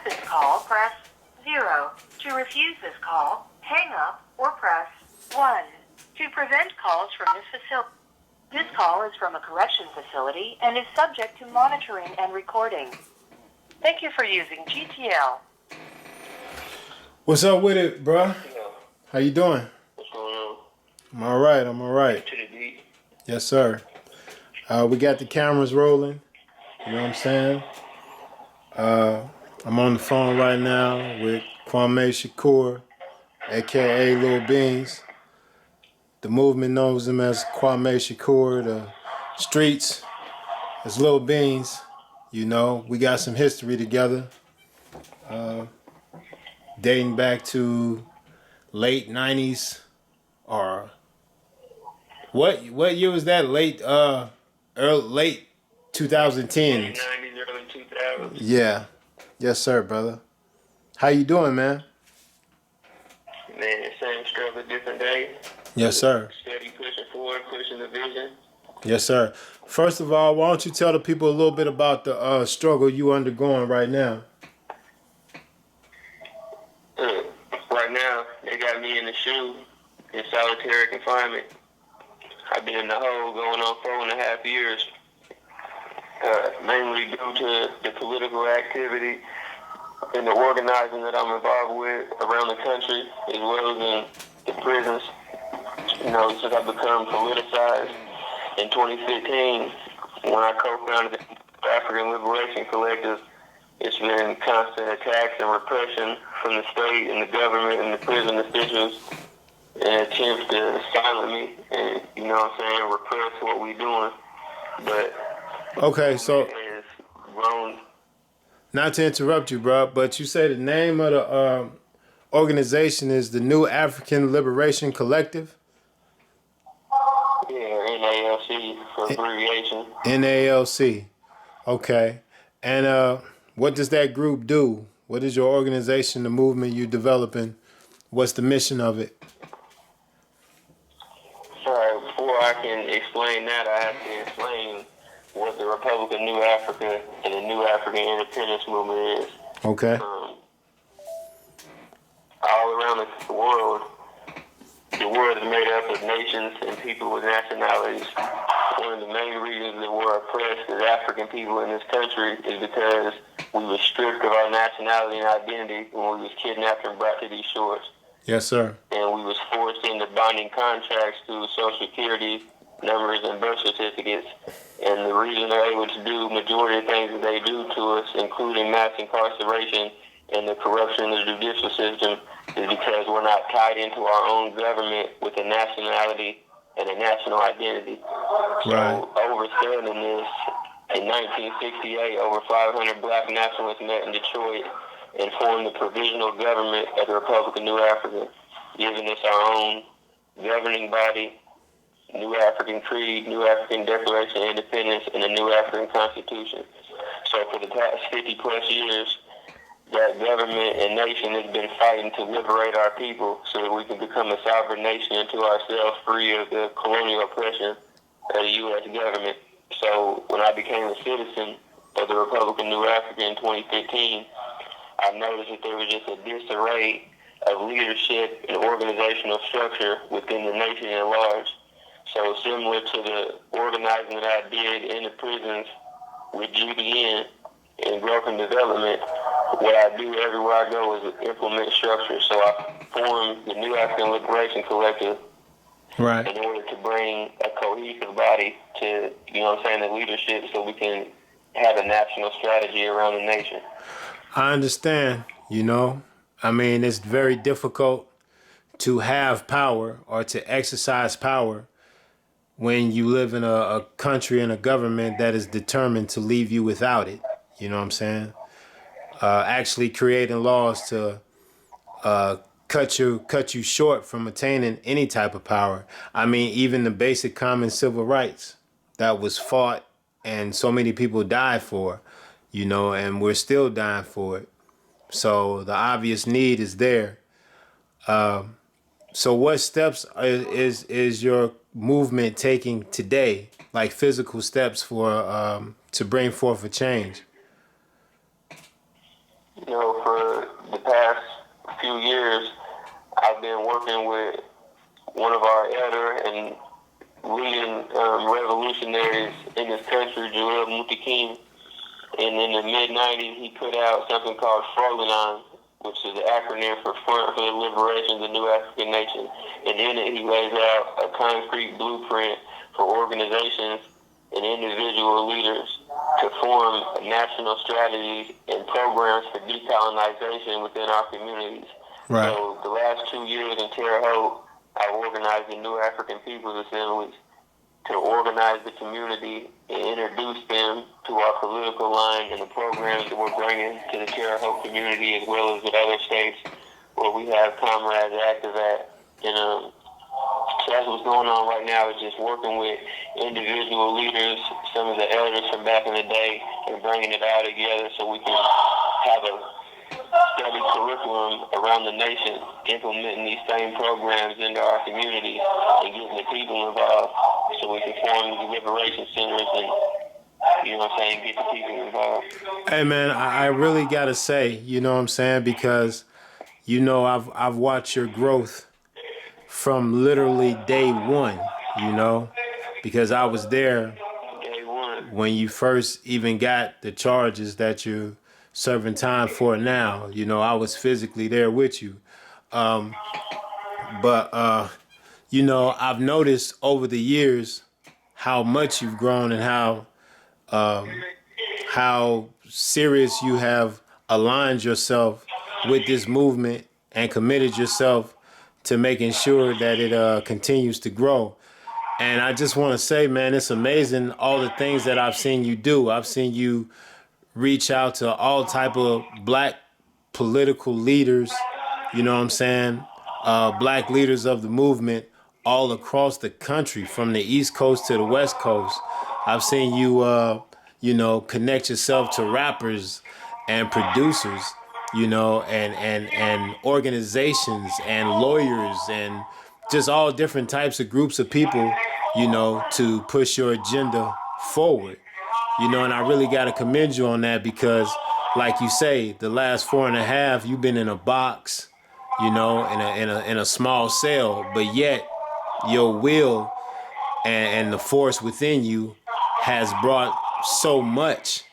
this call, press 0. To refuse this call, hang up or press 1. To prevent calls from this facility. This call is from a correction facility and is subject to monitoring and recording. Thank you for using GTL. What's up with it, bruh? How you doing? What's going on? I'm all right. To the beat. Yes, sir. We got the cameras rolling. You know what I'm saying? I'm on the phone right now with Kwame Shakur, a.k.a. Lil Beans. The movement knows him as Kwame Shakur. The streets as Lil Beans. You know, we got some history together. Dating back to late 90s or what year was that? Late 2010s. Late 90s, early 2000s. Yeah. Yes, sir, brother. How you doing, man? Man, same struggle, different day. Yes, sir. Steady pushing forward, pushing the vision. Yes, sir. First of all, why don't you tell the people a little bit about the struggle you undergoing right now? Right now, they got me in the S.H.U in solitary confinement. I've been in the hole going on 4.5 years. Mainly due to the political activity and the organizing that I'm involved with around the country, as well as in the prisons. You know, since I've become politicized in 2015, when I co-founded the African Liberation Collective, it's been constant attacks and repression from the state and the government and the prison officials and attempts to silence me and, you know what I'm saying, repress what we're doing. But Okay, so it's grown. not to interrupt you, bro, but you say the name of the organization is the New African Liberation Collective? Yeah, NALC for abbreviation. NALC. Okay. And what does that group do? What is your organization, the movement you're developing? What's the mission of it? Sorry, before I can explain that, I have to explain what the Republic of New Africa and the New African Independence Movement is. Okay. All around the world is made up of nations and people with nationalities. One of the main reasons that we're oppressed as African people in this country is because we were stripped of our nationality and identity when we was kidnapped and brought to these shores. Yes, sir. And we was forced into binding contracts through Social Security numbers and birth certificates. And the reason they're able to do majority of things that they do to us, including mass incarceration and the corruption of the judicial system, is because we're not tied into our own government with a nationality and a national identity. Right. So overstanding this, in 1968, over 500 black nationalists met in Detroit and formed the provisional government of the Republic of New Africa, giving us our own governing body, New African Creed, New African Declaration of Independence, and a New African Constitution. So for the past 50 plus years, that government and nation has been fighting to liberate our people so that we can become a sovereign nation unto ourselves, free of the colonial oppression of the U.S. government. So when I became a citizen of the Republic of New Africa in 2015, I noticed that there was just a disarray of leadership and organizational structure within the nation at large. So similar to the organizing that I did in the prisons with GBN and growth and development, what I do everywhere I go is implement structure. So I formed the New African Liberation Collective Right. in order to bring a cohesive body to, you know what I'm saying, the leadership so we can have a national strategy around the nation. I understand, you know. I mean, it's very difficult to have power or to exercise power when you live in a country and a government that is determined to leave you without it. You know what I'm saying? Actually creating laws to cut you short from attaining any type of power. I mean, even the basic common civil rights that was fought and so many people died for, you know, and we're still dying for it. So the obvious need is there. So what steps is your movement taking today, like physical steps for to bring forth a change? For the past few years, I've been working with one of our elder and leading revolutionaries in this country, Joel Mutekin. And in the mid-90s, he put out something called Frolenon, which is the acronym for Front for the Liberation of the New African Nation. And in it, he lays out a concrete blueprint for organizations and individual leaders to form national strategies and programs for decolonization within our communities. Right. So the last 2 years in Terre Haute, I organized the New African People's Assemblies to organize the community and introduce them to our political line and the programs that we're bringing to the Terre Haute community as well as the other states where we have comrades active at. And so that's what's going on right now, is just working with individual leaders, some of the elders from back in the day, and bringing it all together so we can have a study curriculum around the nation, implementing these same programs into our communities and getting the people involved so we can form the liberation centers and, get the people involved. Hey man, I really gotta say, you know what I'm saying, because I've watched your growth from literally day one, because I was there Day one. when you first even got the charges that you're serving time for now. I was physically there with you. But I've noticed over the years how much you've grown and how serious you have aligned yourself with this movement and committed yourself to making sure that it continues to grow. And I just want to say, man, it's amazing all the things that I've seen you do. I've seen you reach out to all type of black political leaders, you know what I'm saying? Black leaders of the movement all across the country, from the East Coast to the West Coast. I've seen you, connect yourself to rappers and producers, and organizations and lawyers and just all different types of groups of people, to push your agenda forward. And I really got to commend you on that because, like you say, the last 4.5, you've been in a box, in a small cell, but yet your will and the force within you has brought so much,